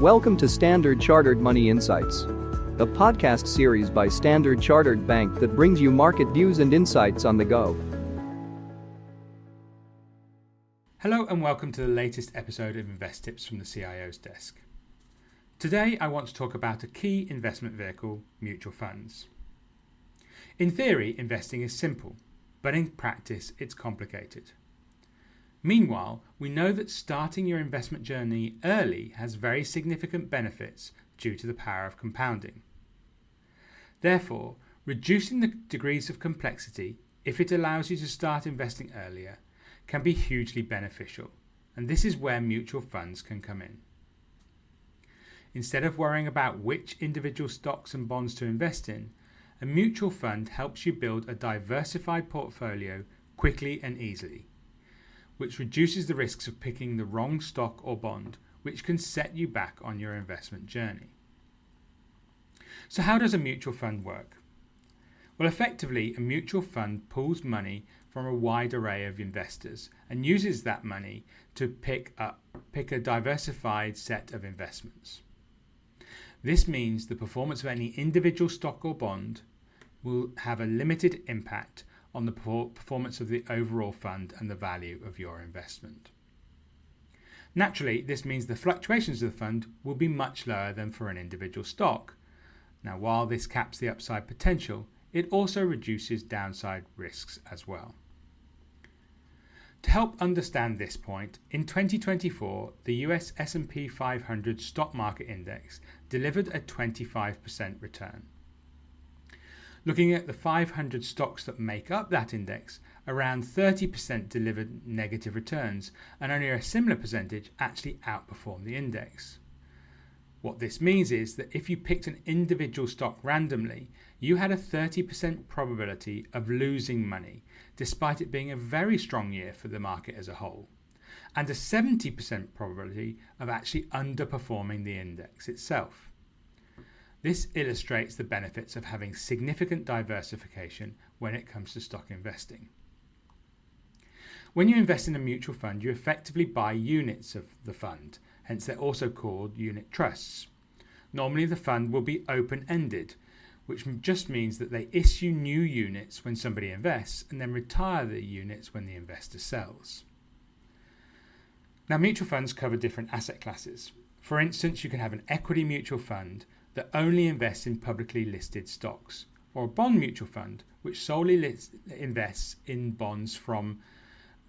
Welcome to Standard Chartered Money Insights, a podcast series by Standard Chartered Bank that brings you market views and insights on the go. Hello and welcome to the latest episode of InvesTips from the CIO's desk. Today I want to talk about a key investment vehicle, mutual funds. In theory, investing is simple, but in practice it's complicated. Meanwhile, we know that starting your investment journey early has very significant benefits due to the power of compounding. Therefore, reducing the degrees of complexity, if it allows you to start investing earlier, can be hugely beneficial, and this is where mutual funds can come in. Instead of worrying about which individual stocks and bonds to invest in, a mutual fund helps you build a diversified portfolio quickly and easily, which reduces the risks of picking the wrong stock or bond, which can set you back on your investment journey. So how does a mutual fund work? Well, effectively, a mutual fund pools money from a wide array of investors and uses that money to pick a diversified set of investments. This means the performance of any individual stock or bond will have a limited impact on the performance of the overall fund and the value of your investment. Naturally, this means the fluctuations of the fund will be much lower than for an individual stock. Now, while this caps the upside potential, it also reduces downside risks as well. To help understand this point, in 2024, the US S&P 500 stock market index delivered a 25% return. Looking at the 500 stocks that make up that index, around 30% delivered negative returns, and only a similar percentage actually outperformed the index. What this means is that if you picked an individual stock randomly, you had a 30% probability of losing money, despite it being a very strong year for the market as a whole, and a 70% probability of actually underperforming the index itself. This illustrates the benefits of having significant diversification when it comes to stock investing. When you invest in a mutual fund, you effectively buy units of the fund, hence they're also called unit trusts. Normally the fund will be open-ended, which just means that they issue new units when somebody invests and then retire the units when the investor sells. Now, mutual funds cover different asset classes. For instance, you can have an equity mutual fund that only invests in publicly listed stocks, or a bond mutual fund which solely invests in bonds from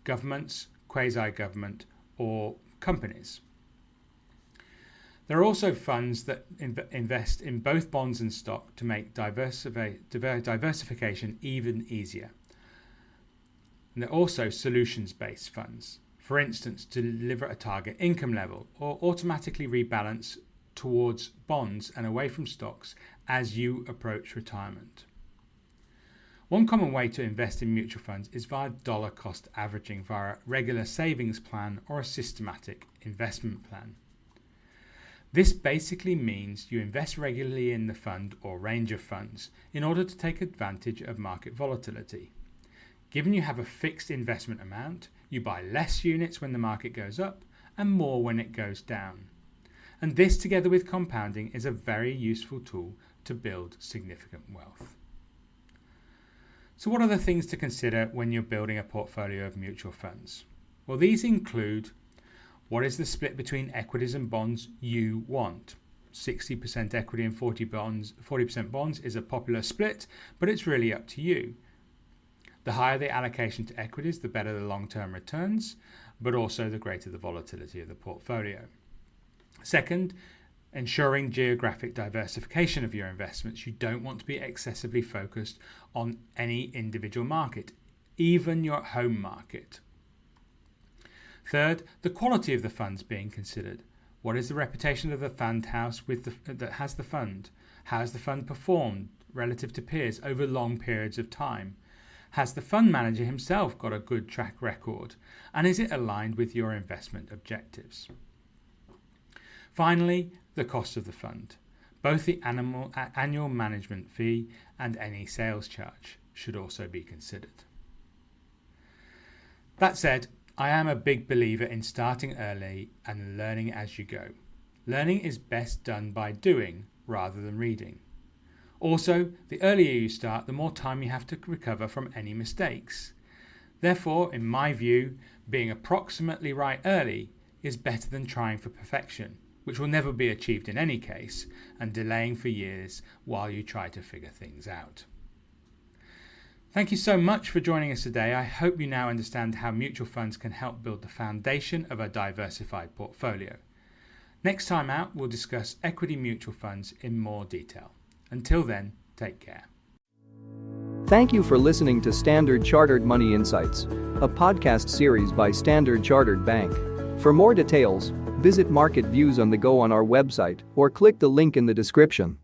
governments, quasi-government, or companies. There are also funds that invest in both bonds and stock to make diversification even easier. And there are also solutions-based funds, for instance, to deliver a target income level or automatically rebalance towards bonds and away from stocks as you approach retirement. One common way to invest in mutual funds is via dollar cost averaging via a regular savings plan or a systematic investment plan. This basically means you invest regularly in the fund or range of funds in order to take advantage of market volatility. Given you have a fixed investment amount, you buy less units when the market goes up and more when it goes down. And this, together with compounding, is a very useful tool to build significant wealth. So what are the things to consider when you're building a portfolio of mutual funds? Well, these include: what is the split between equities and bonds you want? 60% equity and 40% bonds is a popular split, but it's really up to you. The higher the allocation to equities, the better the long-term returns, but also the greater the volatility of the portfolio. Second, ensuring geographic diversification of your investments. You don't want to be excessively focused on any individual market, even your home market. Third, the quality of the funds being considered. What is the reputation of the fund house that has the fund? How has the fund performed relative to peers over long periods of time? Has the fund manager himself got a good track record? And is it aligned with your investment objectives? Finally, the cost of the fund. Both the annual management fee and any sales charge should also be considered. That said, I am a big believer in starting early and learning as you go. Learning is best done by doing rather than reading. Also, the earlier you start, the more time you have to recover from any mistakes. Therefore, in my view, being approximately right early is better than trying for perfection, which will never be achieved in any case, and delaying for years while you try to figure things out. Thank you so much for joining us today. I hope you now understand how mutual funds can help build the foundation of a diversified portfolio. Next time out, we'll discuss equity mutual funds in more detail. Until then, take care. Thank you for listening to Standard Chartered Money Insights, a podcast series by Standard Chartered Bank. For more details, visit Market Views on the Go on our website or click the link in the description.